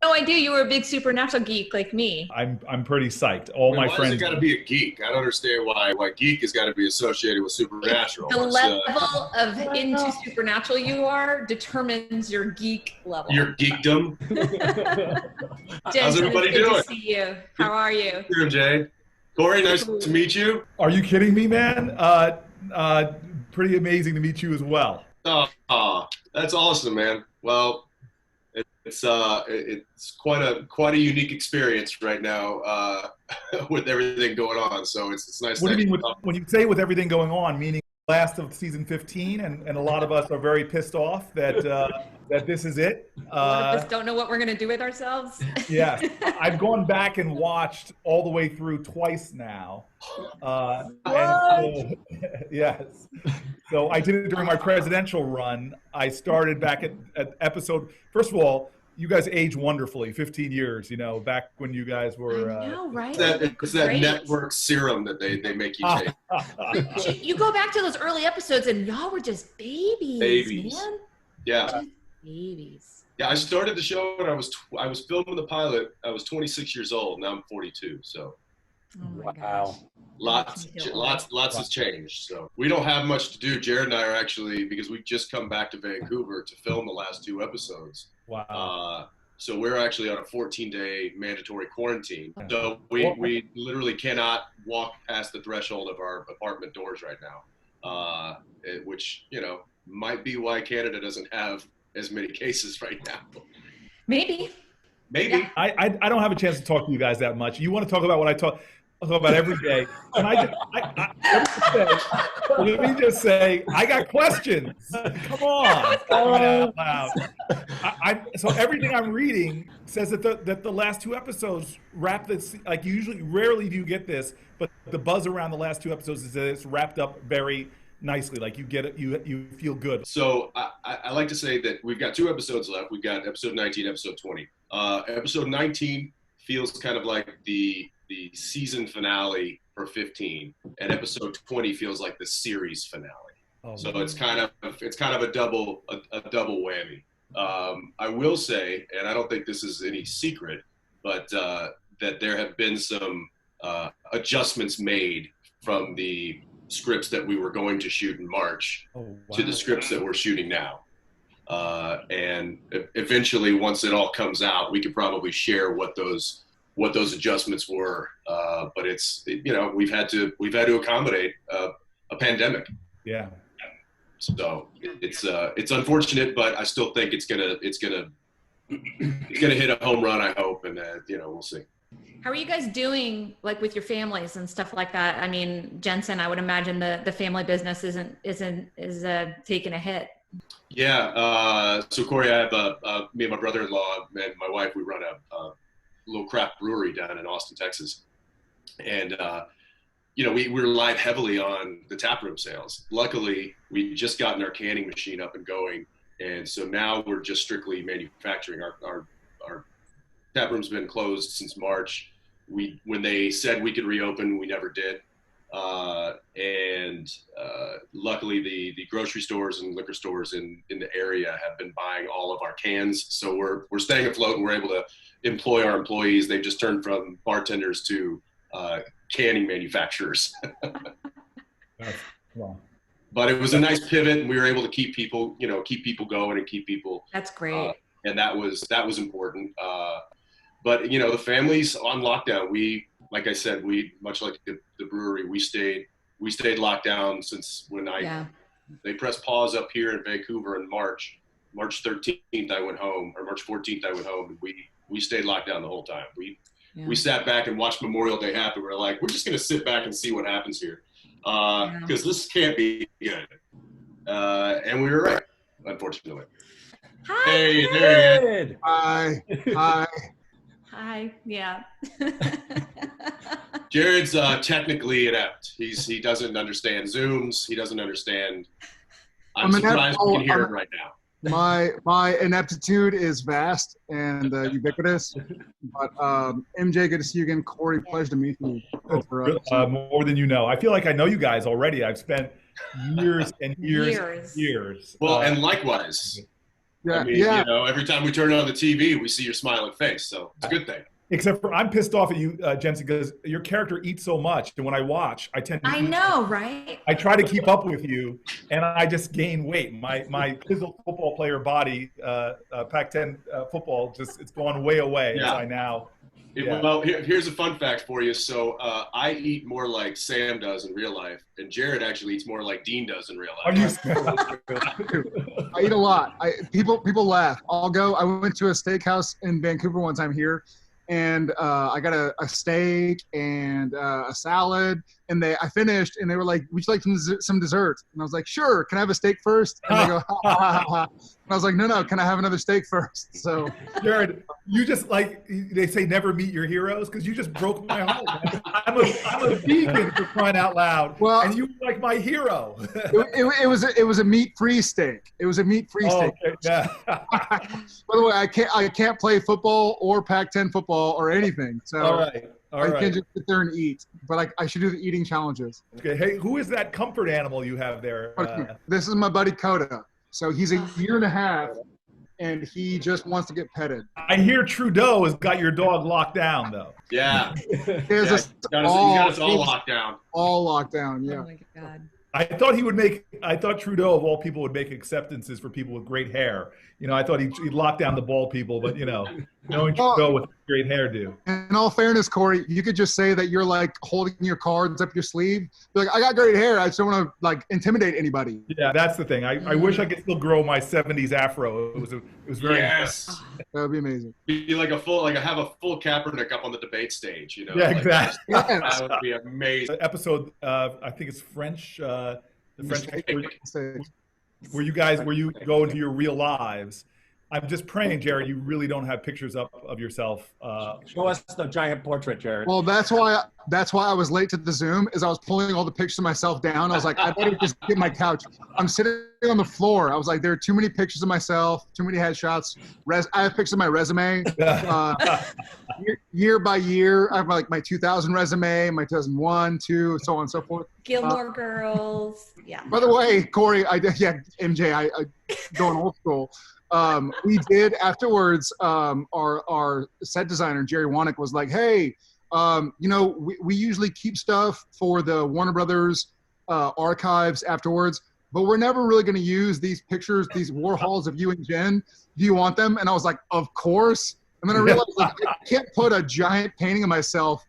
no idea you were a big Supernatural geek like me. I'm pretty psyched. All my Why friends. does it got to be a geek? I don't understand why geek has got to be associated with Supernatural. The level of into Supernatural you are determines your geek level. Your geekdom. Jensen, how's everybody it's good doing? to see you. How are you? Here, Jay. Cory, nice to meet you. Are you kidding me, man? Pretty amazing to meet you as well. Oh, that's awesome, man. Well, it's quite a unique experience right now with everything going on. So it's nice. What do you mean when you say with everything going on? Meaning last of season 15, and a lot of us are very pissed off that that this is it. A lot of us don't know what we're going to do with ourselves. Yeah, I've gone back and watched all the way through twice now. Yes. So I did it during my presidential run. I started back at episode. First of all, you guys age wonderfully. 15 years, back when you guys were. I know, right? It's that network serum that they make you take. But you go back to those early episodes, and y'all were just babies. Man. Yeah. Just babies. Yeah, I started the show when I was filming the pilot. I was 26 years old. Now I'm 42. So. Oh my wow. Gosh. Lots has changed. So we don't have much to do. Jared and I are actually, because we just come back to Vancouver to film the last 2 episodes. Wow. So we're actually on a 14-day mandatory quarantine. So we literally cannot walk past the threshold of our apartment doors right now, which, might be why Canada doesn't have as many cases right now. Maybe. Yeah. I don't have a chance to talk to you guys that much. You want to talk about what I'll talk about every day. And let me just say, I got questions. Come on. Out loud. So everything I'm reading says that the last 2 episodes wrap this, like rarely do you get this, but the buzz around the last 2 episodes is that it's wrapped up very nicely. Like you get it, you feel good. So I like to say that we've got 2 episodes left. We've got episode 19, episode 20. Episode 19 feels kind of like the season finale for 15, and episode 20 feels like the series finale. So it's kind of a double whammy. I will say, and I don't think this is any secret, but that there have been some adjustments made from the scripts that we were going to shoot in March to the scripts that we're shooting now. And eventually, once it all comes out, we could probably share what those adjustments were. But it's, we've had to accommodate a pandemic. Yeah. So it's unfortunate, but I still think it's gonna hit a home run, I hope, and we'll see. How are you guys doing, like with your families and stuff like that? I mean, Jensen, I would imagine the family business is taking a hit. Yeah. So Cory, I have me and my brother-in-law and my wife. We run a little craft brewery down in Austin, Texas, and we relied heavily on the taproom sales. Luckily, we just gotten our canning machine up and going, and so now we're just strictly manufacturing. Our taproom's been closed since March. When they said we could reopen, we never did. And luckily the grocery stores and liquor stores in the area have been buying all of our cans. So we're staying afloat, and we're able to employ our employees. They've just turned from bartenders to canning manufacturers. Wow. But it was a nice pivot, and we were able to keep people going and keep people. That's great. And that was important. But the family's on lockdown. Like I said, much like the brewery, we stayed locked down since when they pressed pause up here in Vancouver in March 13th. I went home, or March 14th. I went home, and we stayed locked down the whole time. We sat back and watched Memorial Day happen. We're like, we're just gonna sit back and see what happens here, because this can't be good. And we were right, unfortunately. Hi. Hey, there he is. Hi. Hi. Yeah. Jared's technically inept. He doesn't understand Zooms. He doesn't understand. I'm surprised we can hear him right now. My ineptitude is vast and ubiquitous. But MJ, good to see you again. Cory, pleasure to meet you. More than you know. I feel like I know you guys already. I've spent years and years. Well, and likewise. Yeah, I mean, yeah. you know, every time we turn on the TV, we see your smiling face. So it's a good thing. Except for I'm pissed off at you, Jensen, because your character eats so much, and when I watch, I tend to. I know, right? I try to keep up with you, and I just gain weight. My chiseled football player body, Pac-10 football, it's gone way away as I now. Yeah. Well, here's a fun fact for you. So I eat more like Sam does in real life, and Jared actually eats more like Dean does in real Are life. you? I eat a lot. People laugh. I went to a steakhouse in Vancouver one time here, and I got a steak and a salad, and I finished, and they were like, "Would you like some dessert?" And I was like, "Sure. Can I have a steak first?" And they go, "Ha ha ha ha." And I was like, "No. Can I have another steak first?" So, Jared, you just like they say, never meet your heroes, because you just broke my heart. Man. I'm a vegan, for crying out loud, well, and you were like my hero. it was a meat-free steak. It was a meat-free steak. Okay. Yeah. By the way, I can't play football or Pac-10 football or anything. So All right. I can't just sit there and eat. But I should do the eating challenges. Okay. Hey, who is that comfort animal you have there? This is my buddy Coda. So he's a year and a half, and he just wants to get petted. I hear Trudeau has got your dog locked down, though. Yeah. He's He's got us all locked down. All locked down, yeah. Oh my God. I thought Trudeau, of all people, would make acceptances for people with great hair. You know, I thought he'd lock down the bald people, but, you know, knowing Trudeau with great hairdo. In all fairness, Cory, you could just say that you're like holding your cards up your sleeve. Be like, I got great hair. I just don't want to like intimidate anybody. Yeah, that's the thing. I wish I could still grow my 70s afro. It was very Yes. That would be amazing. Be like have a full Kaepernick up on the debate stage, you know. Yeah, like, exactly. Yes. that would be amazing. Episode, I think it's French, the French Mistake. where you go into your real lives. I'm just praying, Jared, you really don't have pictures up of yourself. Show us the giant portrait, Jared. Well, that's why I was late to the Zoom, is I was pulling all the pictures of myself down. I was like, I better just get my couch. I'm sitting on the floor. I was like, there are too many pictures of myself, too many headshots. I have pictures of my resume. Year by year, I have my 2000 resume, my 2001, 2, so on and so forth. Gilmore Girls. Yeah. By the way, Cory, MJ, I going old school. We did afterwards. Our set designer Jerry Wanick was like, "Hey, you know, we usually keep stuff for the Warner Brothers archives afterwards, but we're never really going to use these pictures, these Warhols of you and Jen. Do you want them?" And I was like, "Of course." And then I realized like, I can't put a giant painting of myself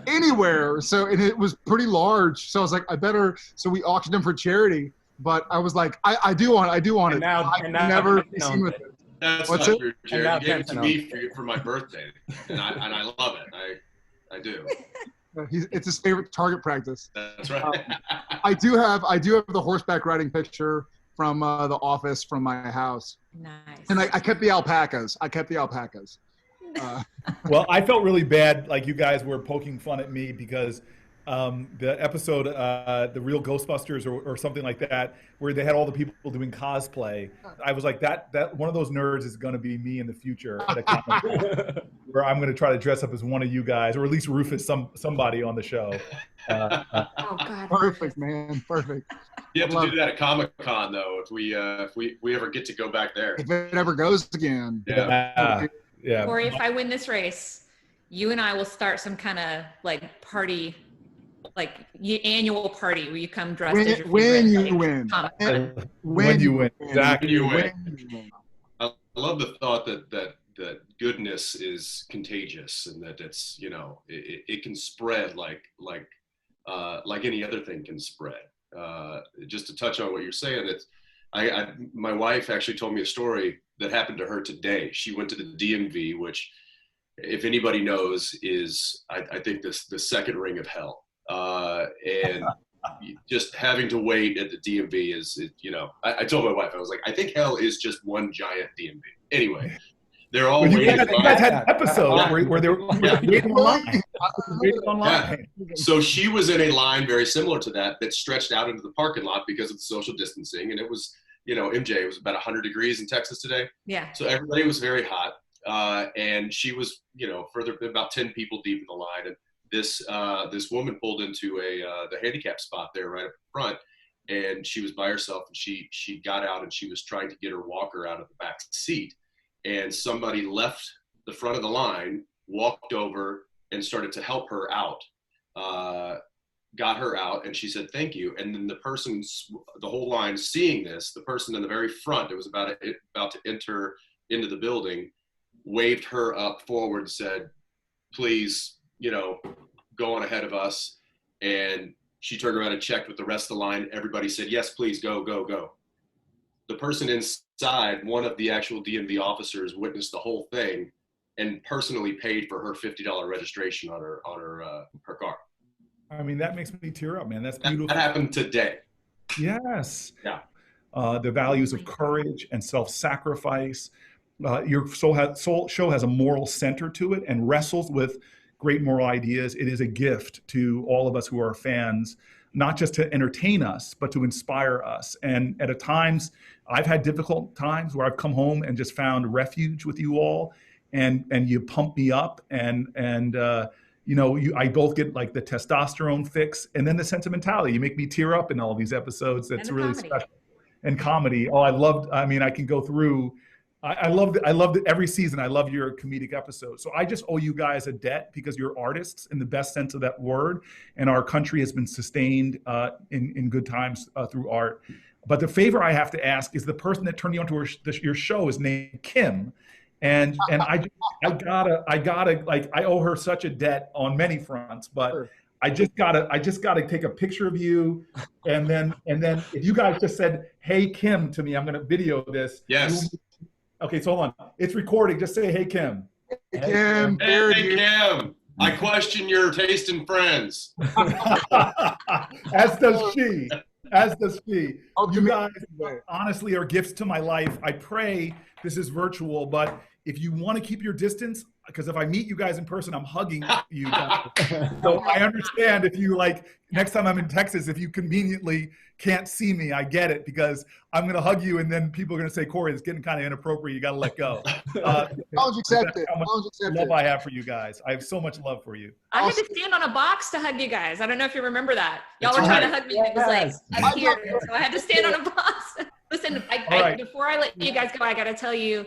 anywhere. So it was pretty large. So I was like, I better. So we auctioned them for charity. But I was like, I do want it. Now, I never be seen with it. That's What's not it? true, Jared. You gave it to me for my birthday, and I love it. I do. It's his favorite target practice. That's right. I do have the horseback riding picture from the office from my house, Nice. and I kept the alpacas. Well, I felt really bad, like you guys were poking fun at me because the episode, the real Ghostbusters or something like that, where they had all the people doing cosplay. I was like, that one of those nerds is going to be me in the future, where I'm going to try to dress up as one of you guys, or at least Rufus, somebody on the show. Oh God. Perfect, man. Perfect. You have to do that at Comic-Con, though, if we ever get to go back there. If it ever goes again. Yeah. Yeah. Corey, if I win this race, you and I will start some kind of like party, like annual party where you come dressed as your When favorite, you win. When you win. Exactly. When you win. I love the thought that goodness is contagious, and that it's, you know, it can spread like any other thing can spread. Just to touch on what you're saying, it's my wife actually told me a story that happened to her today. She went to the DMV, which, if anybody knows, is I think the second ring of hell. And just having to wait at the DMV is, you know, I told my wife, I was like, I think hell is just one giant DMV. Anyway, they're all You waiting. guys had an episode where they were waiting online. Yeah. So she was in a line very similar to that stretched out into the parking lot because of the social distancing. And it was, you know, MJ, it was about 100 degrees in Texas today. Yeah. So everybody was very hot. And she was, you know, further, about 10 people deep in the line. And this woman pulled into the handicap spot there right up front. and she was by herself, and she got out and she was trying to get her walker out of the back seat, and somebody left the front of the line, walked over and started to help her out, got her out, and she said thank you. And then the whole line seeing this, the person in the very front that was about to enter into the building waved her up forward, said, please, go on ahead of us. And she turned around and checked with the rest of the line. Everybody said, yes, please, go, go, go. The person inside, one of the actual DMV officers, witnessed the whole thing and personally paid for her $50 registration on her car. I mean, that makes me tear up, man. That's beautiful. That happened today. Yes. Yeah. The values of courage and self-sacrifice. Your show has a moral center to it and wrestles with great moral ideas. It is a gift to all of us who are fans, not just to entertain us, but to inspire us. And at times, I've had difficult times where I've come home and just found refuge with you all, and you pump me up, and I both get like the testosterone fix and then the sentimentality. You make me tear up in all these episodes. That's really special. And comedy. Oh, I can go through. I loved every season. I love your comedic episodes. So I just owe you guys a debt because you're artists in the best sense of that word. And our country has been sustained in good times through art. But the favor I have to ask is the person that turned you onto your show is named Kim. And I owe her such a debt on many fronts, but sure. I just gotta take a picture of you, and then if you guys just said, "Hey Kim" to me, I'm gonna video this. Yes. Okay, so hold on. It's recording. Just say, "Hey Kim." Hey Kim. Hey Kim. I question your taste in friends. As does she. As does she. You guys honestly are gifts to my life. I pray this is virtual, but if you want to keep your distance, because if I meet you guys in person, I'm hugging you guys. So I understand if you next time I'm in Texas, if you conveniently can't see me, I get it, because I'm going to hug you and then people are going to say, Cory, it's getting kind of inappropriate. You got to let go. Challenge accepted. How much love I have for you guys. I have so much love for you. I had to stand on a box to hug you guys. I don't know if you remember that. Y'all were trying to hug me. And it was I'm here. So I had to stand on a box. Listen, before I let you guys go, I got to tell you,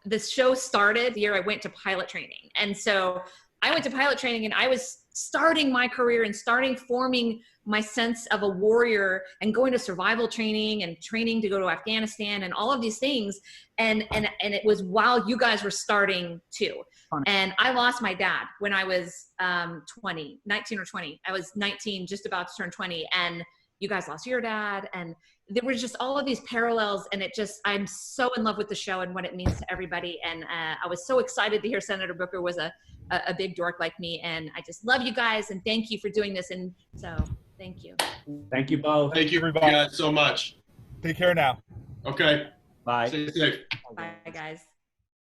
this show started the year I went to pilot training. And so I went to pilot training and I was starting my career and forming my sense of a warrior and going to survival training and training to go to Afghanistan and all of these things. And it was while you guys were starting too. And I lost my dad when I was 19 or 20. I was 19, just about to turn 20. And you guys lost your dad. And there were just all of these parallels, and I'm so in love with the show and what it means to everybody. And I was so excited to hear Senator Booker was a big dork like me. And I just love you guys, and thank you for doing this. And so thank you. Thank you both. Thank you guys so much. Take care now. Okay. Bye. Stay safe. Bye, guys.